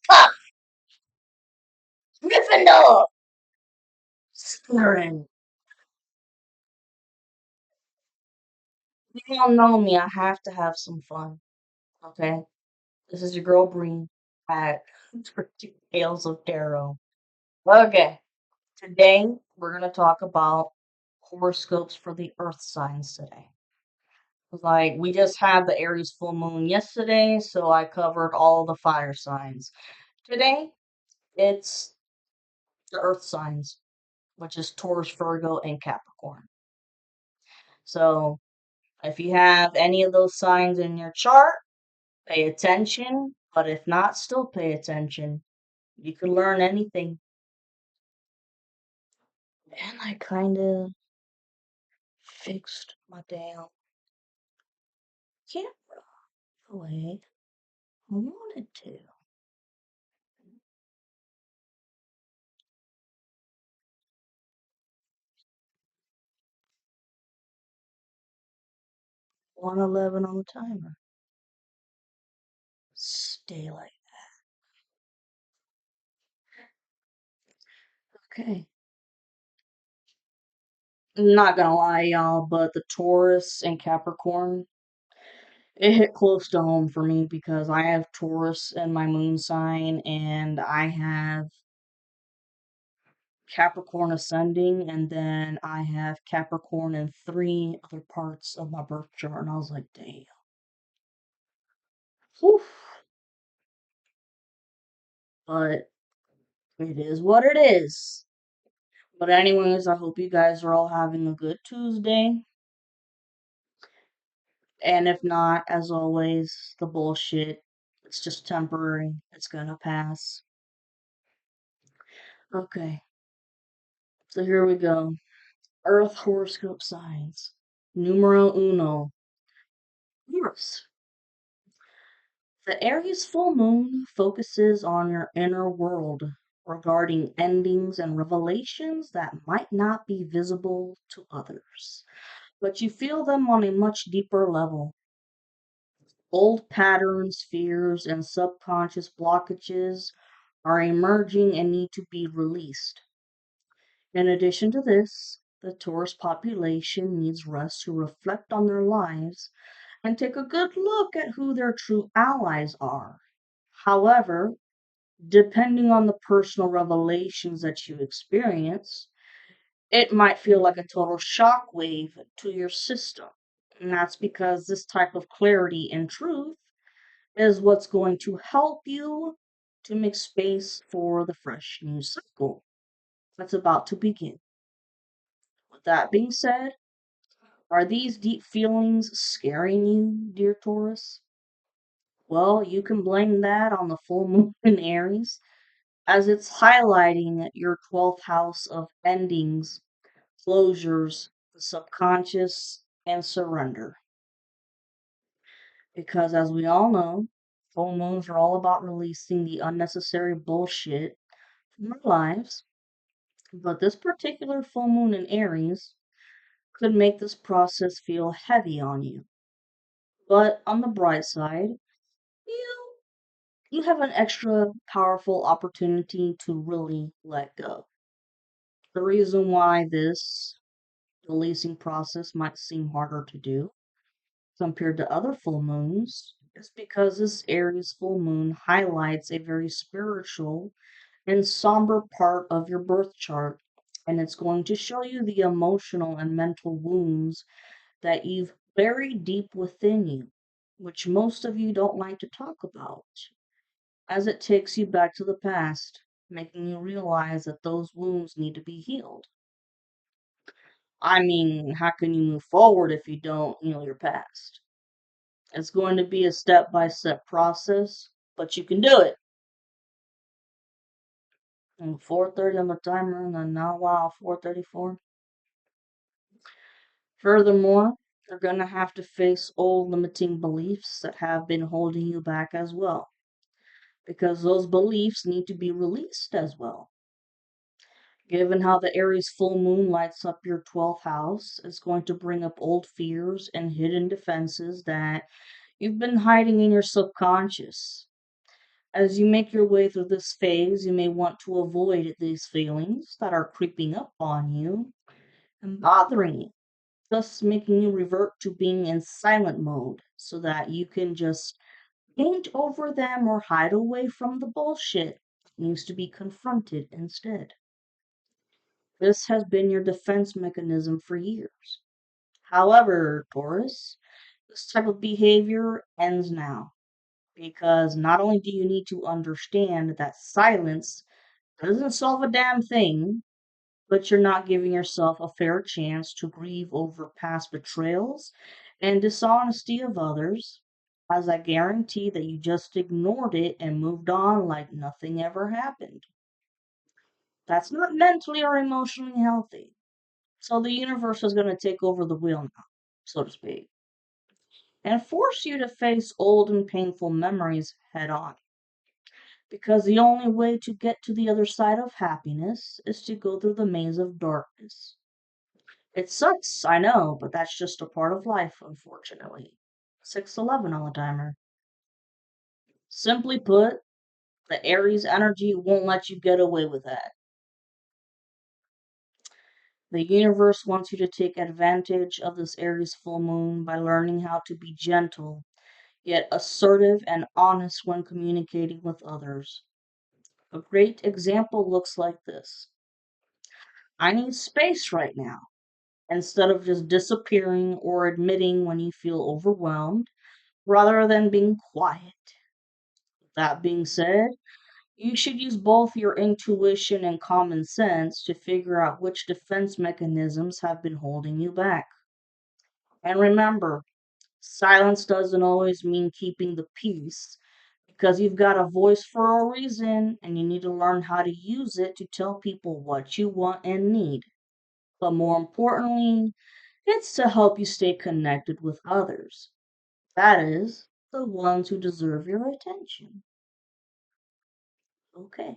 Fuck! Gryffindor! Slytherin. You all know me. I have to have some fun. Okay? This is your girl Bree at Tales of Tarot. Okay. Today we're gonna talk about horoscopes for the Earth signs today. Like we just had the Aries full moon yesterday, so I covered all the fire signs. Today it's the Earth signs, which is Taurus, Virgo, and Capricorn. So if you have any of those signs in your chart, pay attention. But if not, still pay attention. You can learn anything. And I kind of fixed my damn camera the way I wanted to. 111 on the timer. Stay like okay. I'm not gonna lie, y'all, but the Taurus and Capricorn, it hit close to home for me because I have Taurus in my moon sign and I have Capricorn ascending, and then I have Capricorn in three other parts of my birth chart, and I was like, damn. Whew. But it is what it is. But anyways, I hope you guys are all having a good Tuesday. And if not, as always, the bullshit. It's just temporary. It's gonna pass. Okay, so here we go. Earth horoscope signs. Numero uno. Taurus. The Aries full moon focuses on your inner world regarding endings and revelations that might not be visible to others, but you feel them on a much deeper level. Old patterns, fears, and subconscious blockages are emerging and need to be released. In addition to this, the Taurus population needs rest to reflect on their lives and take a good look at who their true allies are. However, depending on the personal revelations that you experience, it might feel like a total shockwave to your system. And that's because this type of clarity and truth is what's going to help you to make space for the fresh new cycle that's about to begin. With that being said, are these deep feelings scaring you, dear Taurus? Well, you can blame that on the full moon in Aries, as it's highlighting your 12th house of endings, closures, the subconscious, and surrender. Because as we all know, full moons are all about releasing the unnecessary bullshit from our lives. But this particular full moon in Aries could make this process feel heavy on you. But on the bright side, you you have an extra powerful opportunity to really let go. The reason why this releasing process might seem harder to do compared to other full moons is because this Aries full moon highlights a very spiritual and somber part of your birth chart, and it's going to show you the emotional and mental wounds that you've buried deep within you, which most of you don't like to talk about, as it takes you back to the past, making you realize that those wounds need to be healed. I mean, how can you move forward if you don't heal your past? It's going to be a step by step process, but you can do it. And 4:30 on the timer, and then now, wow, 4:34. Furthermore, you're going to have to face old limiting beliefs that have been holding you back as well, because those beliefs need to be released as well. Given how the Aries full moon lights up your 12th house, it's going to bring up old fears and hidden defenses that you've been hiding in your subconscious. As you make your way through this phase, you may want to avoid these feelings that are creeping up on you and bothering you, thus making you revert to being in silent mode so that you can just paint over them or hide away from the bullshit that needs to be confronted instead. This has been your defense mechanism for years. However, Taurus, this type of behavior ends now because not only do you need to understand that silence doesn't solve a damn thing, but you're not giving yourself a fair chance to grieve over past betrayals and dishonesty of others, as I guarantee that you just ignored it and moved on like nothing ever happened. That's not mentally or emotionally healthy. So the universe is going to take over the wheel now, so to speak, and force you to face old and painful memories head on. Because the only way to get to the other side of happiness is to go through the maze of darkness. It sucks, I know, but that's just a part of life, unfortunately. 611 on the timer. Simply put, the Aries energy won't let you get away with that. The universe wants you to take advantage of this Aries full moon by learning how to be gentle, yet assertive and honest when communicating with others. A great example looks like this: I need space right now. Instead of just disappearing or admitting when you feel overwhelmed, rather than being quiet. That being said, you should use both your intuition and common sense to figure out which defense mechanisms have been holding you back. And remember, silence doesn't always mean keeping the peace, because you've got a voice for a reason and you need to learn how to use it to tell people what you want and need. But more importantly, it's to help you stay connected with others. That is, the ones who deserve your attention. Okay,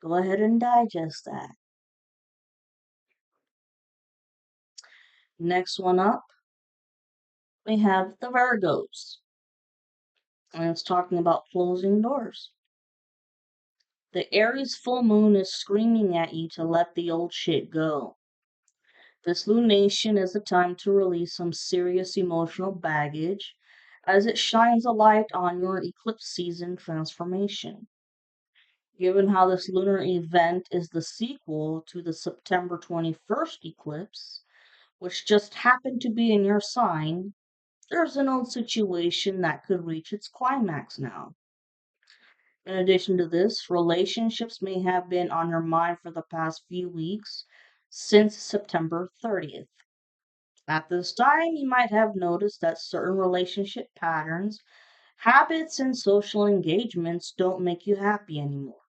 go ahead and digest that. Next one up, we have the Virgos, and it's talking about closing doors. The Aries full moon is screaming at you to let the old shit go. This lunation is the time to release some serious emotional baggage as it shines a light on your eclipse season transformation. Given how this lunar event is the sequel to the September 21st eclipse, which just happened to be in your sign, there's an old situation that could reach its climax now. In addition to this, relationships may have been on your mind for the past few weeks since September 30th. At this time, you might have noticed that certain relationship patterns, habits, and social engagements don't make you happy anymore.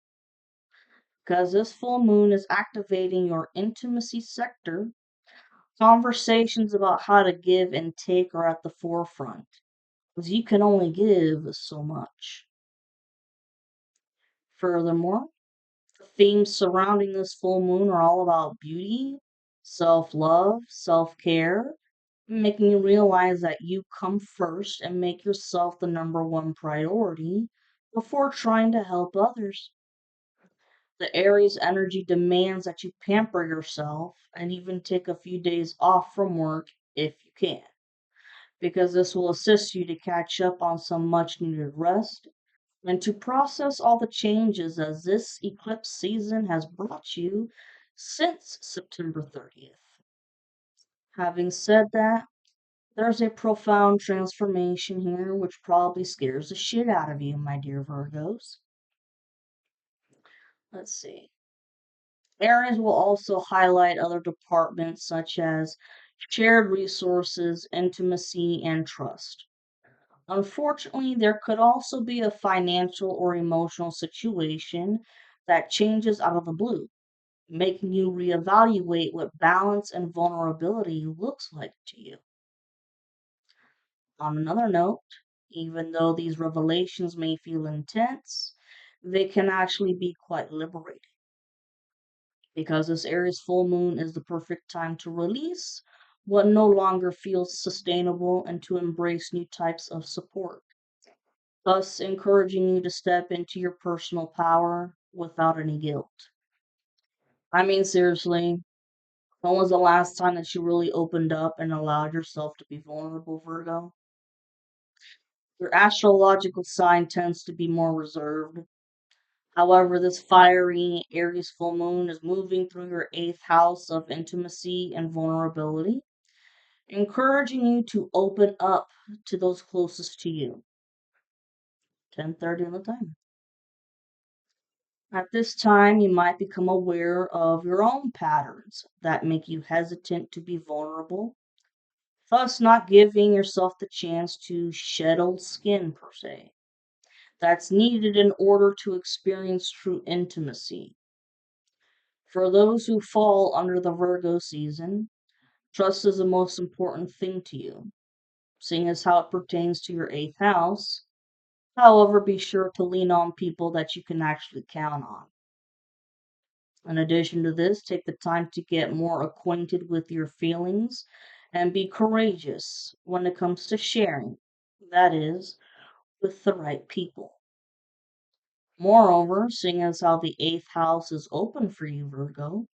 Because this full moon is activating your intimacy sector, conversations about how to give and take are at the forefront, because you can only give so much. Furthermore, the themes surrounding this full moon are all about beauty, self love, self care, making you realize that you come first and make yourself the number one priority before trying to help others. The Aries energy demands that you pamper yourself and even take a few days off from work if you can, because this will assist you to catch up on some much needed rest and to process all the changes as this eclipse season has brought you since September 30th. Having said that, there's a profound transformation here which probably scares the shit out of you, my dear Virgos. Let's see. Areas will also highlight other departments such as shared resources, intimacy, and trust. Unfortunately, there could also be a financial or emotional situation that changes out of the blue, making you reevaluate what balance and vulnerability looks like to you. On another note, even though these revelations may feel intense, they can actually be quite liberating because this Aries full moon is the perfect time to release what no longer feels sustainable and to embrace new types of support. thus encouraging you to step into your personal power without any guilt. I mean, seriously, when was the last time that you really opened up and allowed yourself to be vulnerable, Virgo? Your astrological sign tends to be more reserved. However, this fiery Aries full moon is moving through your eighth house of intimacy and vulnerability, encouraging you to open up to those closest to you. 10:30 on the time. At this time, you might become aware of your own patterns that make you hesitant to be vulnerable, thus not giving yourself the chance to shed old skin per se. That's needed in order to experience true intimacy. For those who fall under the Virgo season, trust is the most important thing to you, seeing as how it pertains to your eighth house. However, be sure to lean on people that you can actually count on. In addition to this, take the time to get more acquainted with your feelings and be courageous when it comes to sharing. That is, with the right people. Moreover, seeing as how the eighth house is open for you, Virgo,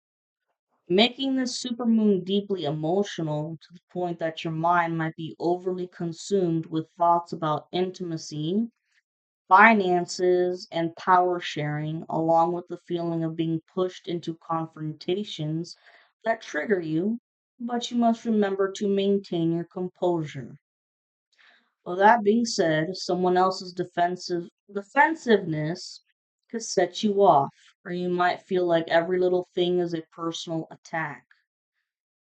making this supermoon deeply emotional to the point that your mind might be overly consumed with thoughts about intimacy, finances, and power sharing, along with the feeling of being pushed into confrontations that trigger you, but you must remember to maintain your composure. Well, that being said, someone else's defensiveness could set you off, or you might feel like every little thing is a personal attack.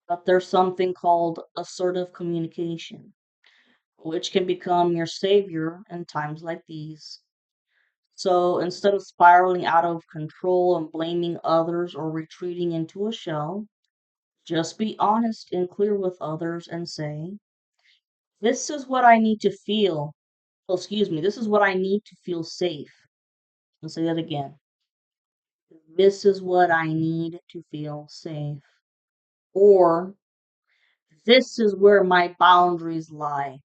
But there's something called assertive communication, which can become your savior in times like these. So instead of spiraling out of control and blaming others or retreating into a shell, just be honest and clear with others and say, this is what I need to feel. Oh, excuse me, this is what I need to feel safe. I'll say that again. This is what I need to feel safe. Or this is where my boundaries lie.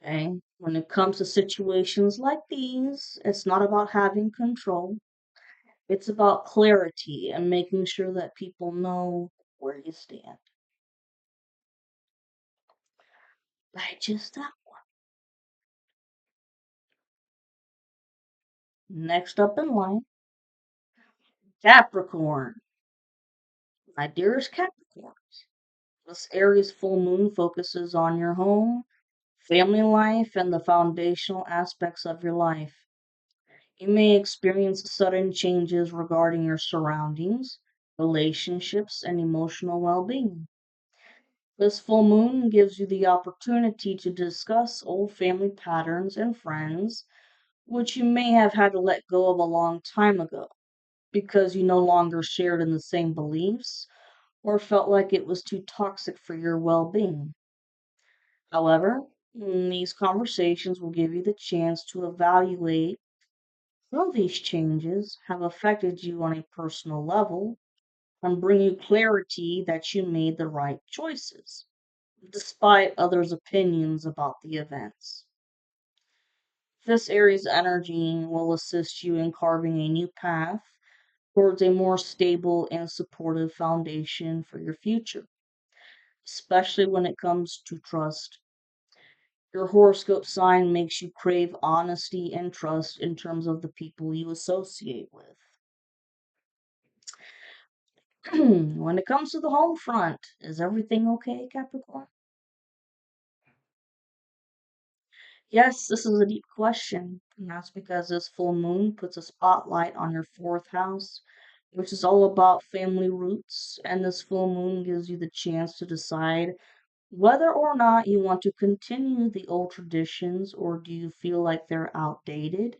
Okay? When it comes to situations like these, it's not about having control. It's about clarity and making sure that people know where you stand. Digest that. Next up in line, Capricorn. My dearest Capricorns, this Aries full moon focuses on your home, family life, and the foundational aspects of your life. You may experience sudden changes regarding your surroundings, relationships, and emotional well being. This full moon gives you the opportunity to discuss old family patterns and friends, which you may have had to let go of a long time ago because you no longer shared in the same beliefs or felt like it was too toxic for your well being. However, these conversations will give you the chance to evaluate how these changes have affected you on a personal level and bring you clarity that you made the right choices, despite others' opinions about the events. This Aries energy will assist you in carving a new path towards a more stable and supportive foundation for your future, especially when it comes to trust. Your horoscope sign makes you crave honesty and trust in terms of the people you associate with. When it comes to the home front, is everything okay, Capricorn? Yes, this is a deep question, and that's because this full moon puts a spotlight on your fourth house, which is all about family roots, and this full moon gives you the chance to decide whether or not you want to continue the old traditions or do you feel like they're outdated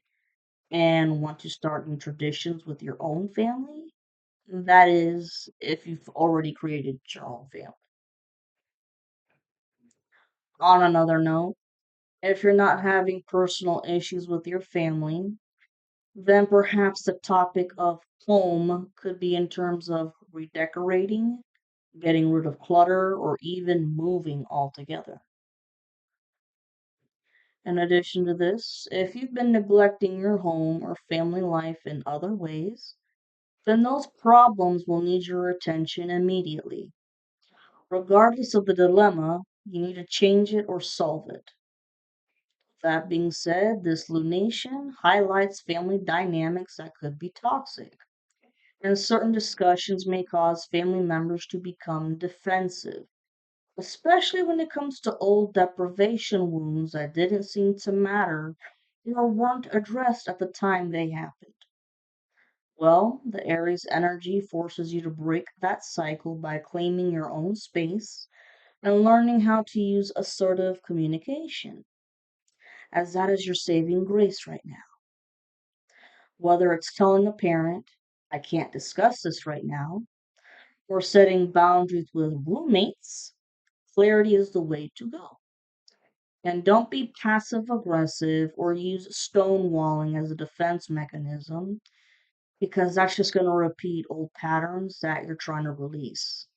and want to start new traditions with your own family. That is, if you've already created your own family. On another note, if you're not having personal issues with your family, then perhaps the topic of home could be in terms of redecorating, getting rid of clutter, or even moving altogether. In addition to this, if you've been neglecting your home or family life in other ways, then those problems will need your attention immediately. Regardless of the dilemma, you need to change it or solve it. That being said, this lunation highlights family dynamics that could be toxic, and certain discussions may cause family members to become defensive, especially when it comes to old deprivation wounds that didn't seem to matter or weren't addressed at the time they happened. Well, the Aries energy forces you to break that cycle by claiming your own space and learning how to use assertive communication, as that is your saving grace right now. Whether it's telling a parent, I can't discuss this right now, or setting boundaries with roommates, clarity is the way to go. And don't be passive aggressive or use stonewalling as a defense mechanism because that's just going to repeat old patterns that you're trying to release.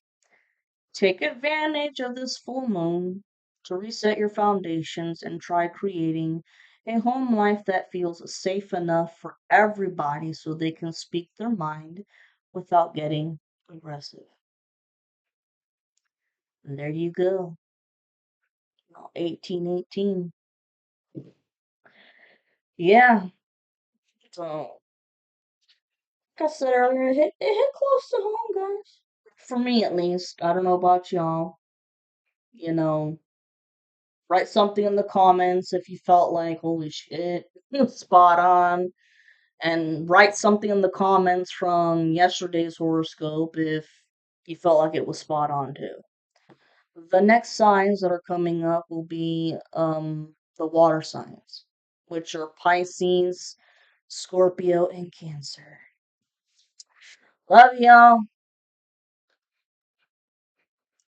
Take advantage of this full moon to reset your foundations and try creating a home life that feels safe enough for everybody so they can speak their mind without getting aggressive. And there you go. 1818. Yeah. So, like I said earlier, it hit close to home, guys. For me, at least. I don't know about y'all. You know, write something in the comments if you felt like, holy shit, spot on. And write something in the comments from yesterday's horoscope if you felt like it was spot on too. The next signs that are coming up will be the water signs, which are Pisces, Scorpio, and Cancer. Love y'all.